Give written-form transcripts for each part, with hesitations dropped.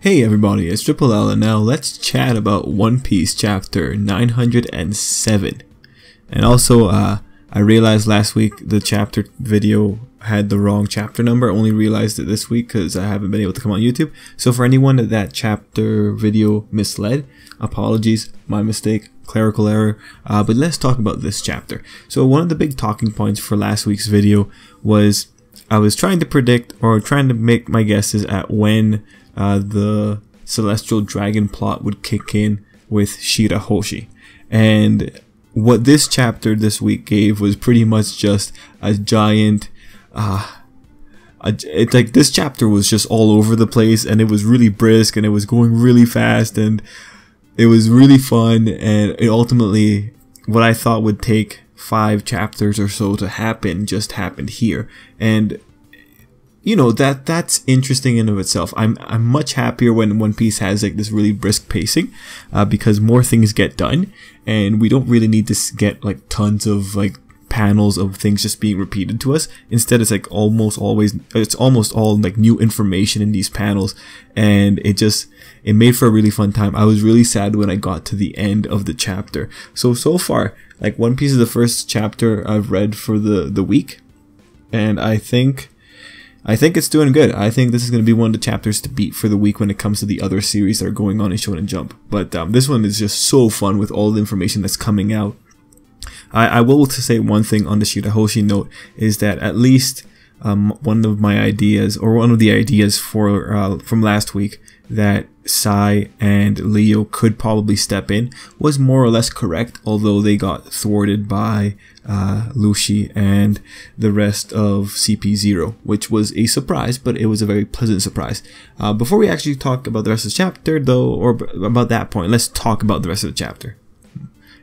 Hey everybody, it's Tripl-L, and now let's chat about One Piece chapter 907. And also, I realized last week the chapter video had the wrong chapter number. I only realized it this week because I haven't been able to come on YouTube. So for anyone that chapter video misled, apologies, my mistake, clerical error. But let's talk about this chapter. So one of the big talking points for last week's video was I was trying to predict or trying to make my guesses at when the Celestial Dragon plot would kick in with Shirahoshi. And what this chapter this week gave was pretty much just a giant it's like this chapter was just all over the place, and it was really brisk, and it was going really fast, and it was really fun, and it ultimately, what I thought would take 5 chapters or so to happen just happened here. And you know, that's interesting in of itself. I'm much happier when One Piece has like this really brisk pacing, because more things get done, and we don't really need to get like tons of like panels of things just being repeated to us. Instead, it's like almost all like new information in these panels, and it made for a really fun time. I was really sad when I got to the end of the chapter. So far, like One Piece is the first chapter I've read for the week, and I think it's doing good. I think this is going to be one of the chapters to beat for the week when it comes to the other series that are going on in Shonen Jump. But this one is just so fun with all the information that's coming out. I will say one thing on the Shirahoshi note is that at least one of my ideas, or one of the ideas for from last week, that Sai and Leo could probably step in was more or less correct, although they got thwarted by Lucy and the rest of CP0, which was a surprise, but it was a very pleasant surprise. Before we actually talk about the rest of the chapter, though, or about that point, let's talk about the rest of the chapter.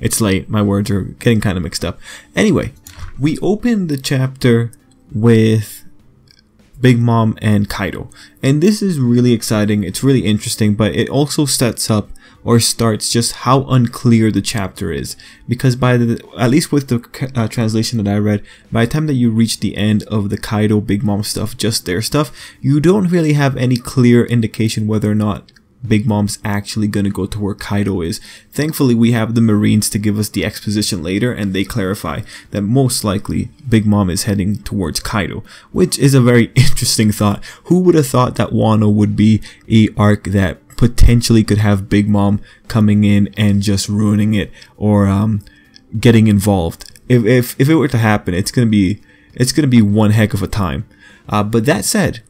It's late, my words are getting kind of mixed up. Anyway, we open the chapter with Big Mom and Kaito, and this is really exciting. It's really interesting, but it also sets up or starts just how unclear the chapter is, because at least with the translation that I read, by the time that you reach the end of the Kaito Big Mom stuff, just their stuff, you don't really have any clear indication whether or not Big Mom's actually gonna go to where Kaito is. Thankfully, we have the Marines to give us the exposition later, and they clarify that most likely Big Mom is heading towards Kaito, which is a very interesting thought. Who would have thought that Wano would be a arc that potentially could have Big Mom coming in and just ruining it, or getting involved? If it were to happen, it's gonna be one heck of a time. But that said,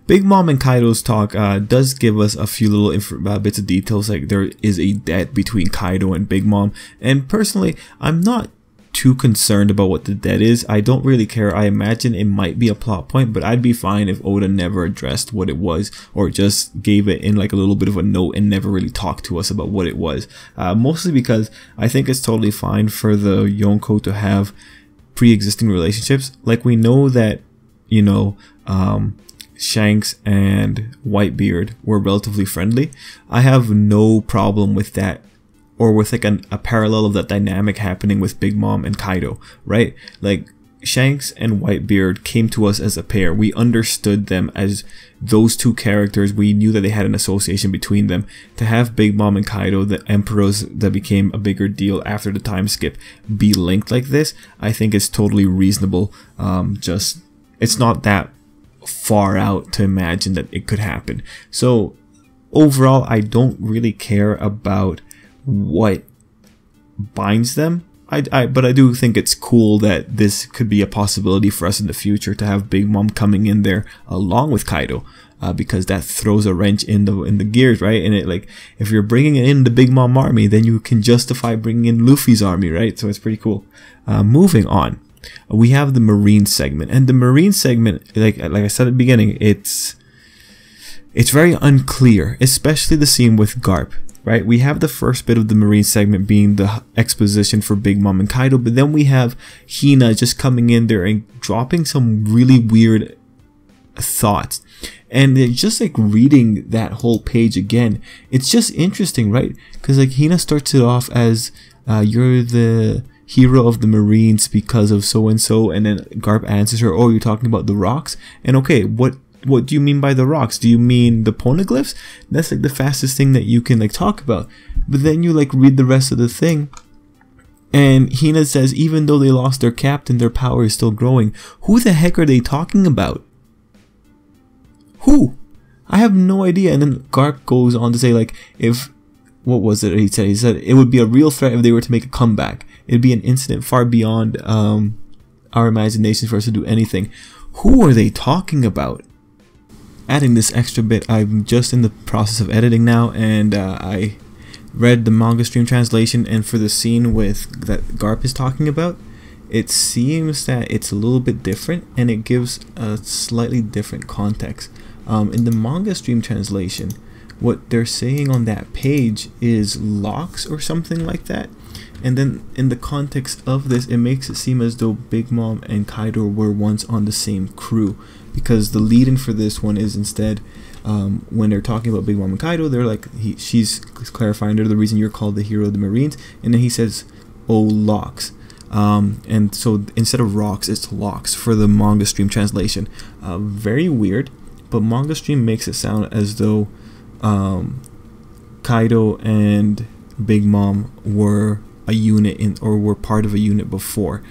Big Mom and Kaito's talk does give us a few little bits of details, like there is a debt between Kaito and Big Mom, and personally, I'm not too concerned about what the debt is. I don't really care. I imagine it might be a plot point, but I'd be fine if Oda never addressed what it was, or just gave it in like a little bit of a note and never really talked to us about what it was. Mostly because I think it's totally fine for the Yonko to have pre-existing relationships. Like, we know that, you know, Shanks and Whitebeard were relatively friendly. I have no problem with that, or with like a parallel of that dynamic happening with Big Mom and Kaito, right? Like, Shanks and Whitebeard came to us as a pair. We understood them as those two characters. We knew that they had an association between them. To have Big Mom and Kaito, the emperors that became a bigger deal after the time skip, be linked like this, I think is totally reasonable. It's not that far out to imagine that it could happen. So overall, I don't really care about what binds them. But I do think it's cool that this could be a possibility for us in the future to have Big Mom coming in there along with Kaito, because that throws a wrench in the gears, right? And it, like, if you're bringing in the Big Mom army, then you can justify bringing in Luffy's army, right? So it's pretty cool. Moving on, we have the Marine segment, and the Marine segment, like I said at the beginning, it's very unclear, especially the scene with Garp. Right, we have the first bit of the Marine segment being the exposition for Big Mom and Kaito, but then we have Hina just coming in there and dropping some really weird thoughts. And just like reading that whole page again, it's just interesting, right? Because like Hina starts it off as you're the hero of the Marines because of so and so, and then Garp answers her, oh, you're talking about the rocks? And okay, what what do you mean by the rocks? Do you mean the poneglyphs? That's like the fastest thing that you can like talk about. But then you like read the rest of the thing, and Hina says even though they lost their captain, their power is still growing. Who the heck are they talking about? Who? I have no idea. And then Garp goes on to say like, if, what was it he said? He said it would be a real threat if they were to make a comeback. It'd be an incident far beyond our imaginations for us to do anything. Who are they talking about? Adding this extra bit, I'm just in the process of editing now, and I read the Mangastream translation, and for the scene with that Garp is talking about, it seems that it's a little bit different, and it gives a slightly different context. In the Mangastream translation, what they're saying on that page is locks or something like that, and then in the context of this, it makes it seem as though Big Mom and Kaito were once on the same crew, because the lead-in for this one is instead when they're talking about Big Mom and Kaito, they're like, she's clarifying they're the reason you're called the hero of the Marines, and then he says, oh, locks. And so instead of rocks, it's locks for the Mangastream translation. Very weird, but Mangastream makes it sound as though Kaito and Big Mom were a unit or were part of a unit before.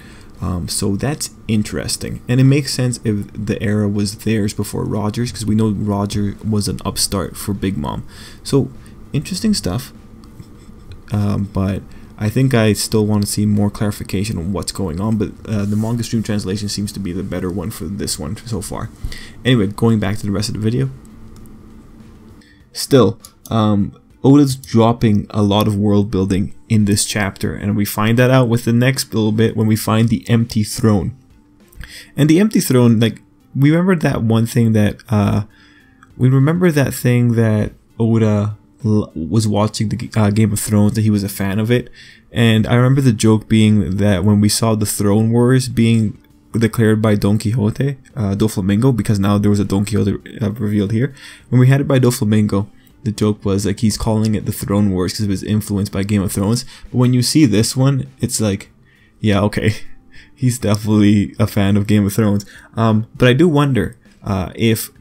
So that's interesting, and it makes sense if the era was theirs before Roger's, because we know Roger was an upstart for Big Mom. So interesting stuff, but I think I still want to see more clarification on what's going on, but the Mangastream translation seems to be the better one for this one so far. Anyway, going back to the rest of the video. Still, Oda's dropping a lot of world building in this chapter, and we find that out with the next little bit when we find the empty throne. And the empty throne, like, we remember that one thing that Oda was watching the Game of Thrones, that he was a fan of it, and I remember the joke being that when we saw the Throne Wars being declared by Don Quixote, Doflamingo, because now there was a Don Quixote revealed here, when we had it by Doflamingo, the joke was like he's calling it the Throne Wars because of his influence by Game of Thrones. But when you see this one, it's like, yeah, okay, he's definitely a fan of Game of Thrones. But I do wonder if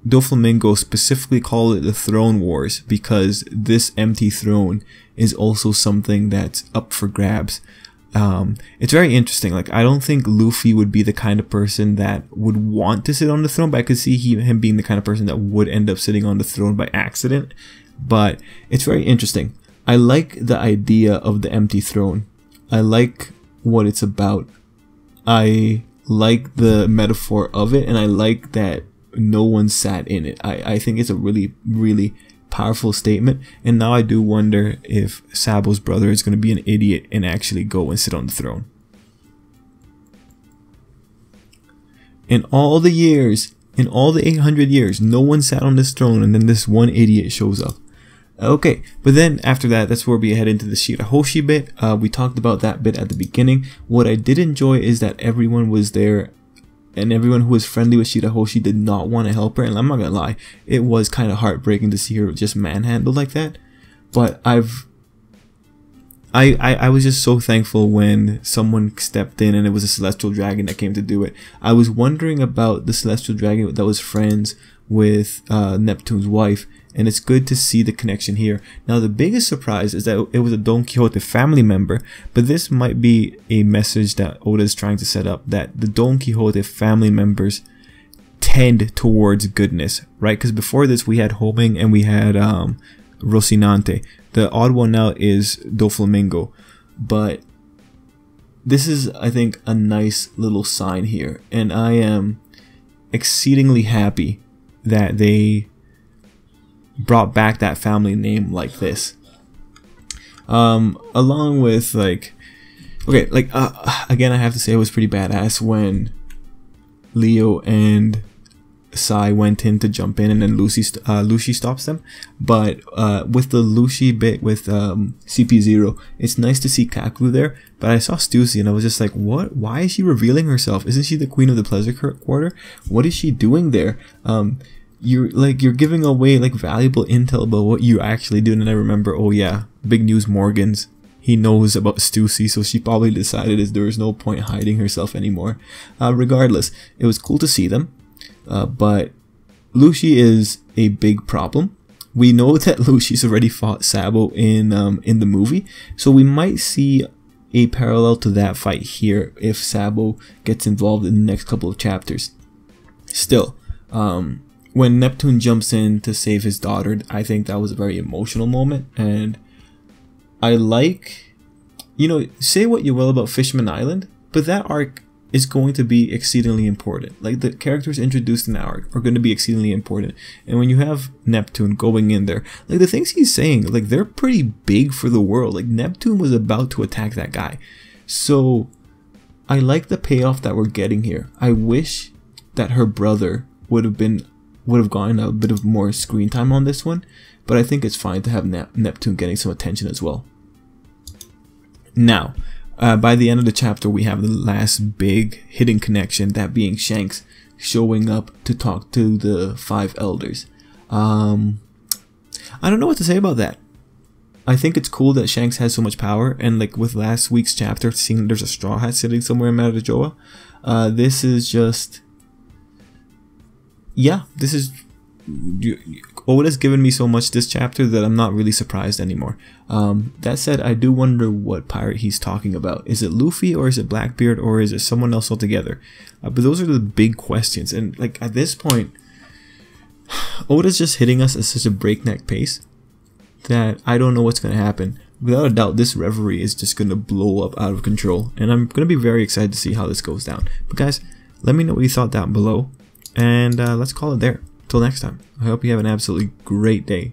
Doflamingo specifically called it the Throne Wars because this empty throne is also something that's up for grabs. It's very interesting. Like, I don't think Luffy would be the kind of person that would want to sit on the throne, but I could see him being the kind of person that would end up sitting on the throne by accident. But it's very interesting. I like the idea of the empty throne. I like what it's about. I like the metaphor of it, and I like that no one sat in it. I think it's a really, really powerful statement, and now I do wonder if Sabo's brother is going to be an idiot and actually go and sit on the throne. In all the years, in all the 800 years, no one sat on this throne, and then this one idiot shows up. Okay, but then after that, that's where we head into the Shirahoshi bit. We talked about that bit at the beginning. What I did enjoy is that everyone was there, and everyone who was friendly with Shirahoshi did not want to help her. And I'm not gonna lie, it was kind of heartbreaking to see her just manhandled like that. But I was just so thankful when someone stepped in and it was a celestial dragon that came to do it. I was wondering about the celestial dragon that was friends with Neptune's wife, and it's good to see the connection here. Now, the biggest surprise is that it was a Don Quixote family member, but this might be a message that Oda is trying to set up, that the Don Quixote family members tend towards goodness, right? Because before this, we had Homing and we had Rocinante. The odd one now is Doflamingo, but this is, I think, a nice little sign here, and I am exceedingly happy that they brought back that family name like this, along with like, okay, like again, I have to say it was pretty badass when Leo and Sai went in to jump in, and then Lucy stops them. But with the Lucy bit with CP0, it's nice to see Kaku there. But I saw Stussy and I was just like, what? Why is she revealing herself? Isn't she the queen of the Pleasure Quarter? What is she doing there? You're giving away like valuable intel about what you're actually doing. And I remember, oh yeah, big news, Morgan's. He knows about Stussy, so she probably decided there was no point hiding herself anymore. Regardless, it was cool to see them. But Lucy is a big problem. We know that Lucy's already fought Sabo in the movie, so we might see a parallel to that fight here if Sabo gets involved in the next couple of chapters. Still, when Neptune jumps in to save his daughter, I think that was a very emotional moment, and I like, you know, say what you will about Fishman Island, but that arc is going to be exceedingly important. Like, the characters introduced in that arc are going to be exceedingly important, and when you have Neptune going in there, like, the things he's saying, like, they're pretty big for the world. Like, Neptune was about to attack that guy, so I like the payoff that we're getting here. I wish that her brother would have gotten a bit of more screen time on this one, but I think it's fine to have Neptune getting some attention as well. Now, by the end of the chapter, we have the last big hidden connection, that being Shanks showing up to talk to the 5 elders. I don't know what to say about that. I think it's cool that Shanks has so much power, and like with last week's chapter, seeing there's a straw hat sitting somewhere in Marajoa, this is just, yeah, this is, Oda's given me so much this chapter that I'm not really surprised anymore. That said, I do wonder what pirate he's talking about. Is it Luffy, or is it Blackbeard, or is it someone else altogether? But those are the big questions, and like at this point, Oda's just hitting us at such a breakneck pace that I don't know what's going to happen. Without a doubt, this reverie is just going to blow up out of control, and I'm going to be very excited to see how this goes down. But guys, let me know what you thought down below, and let's call it there. Till next time, I hope you have an absolutely great day.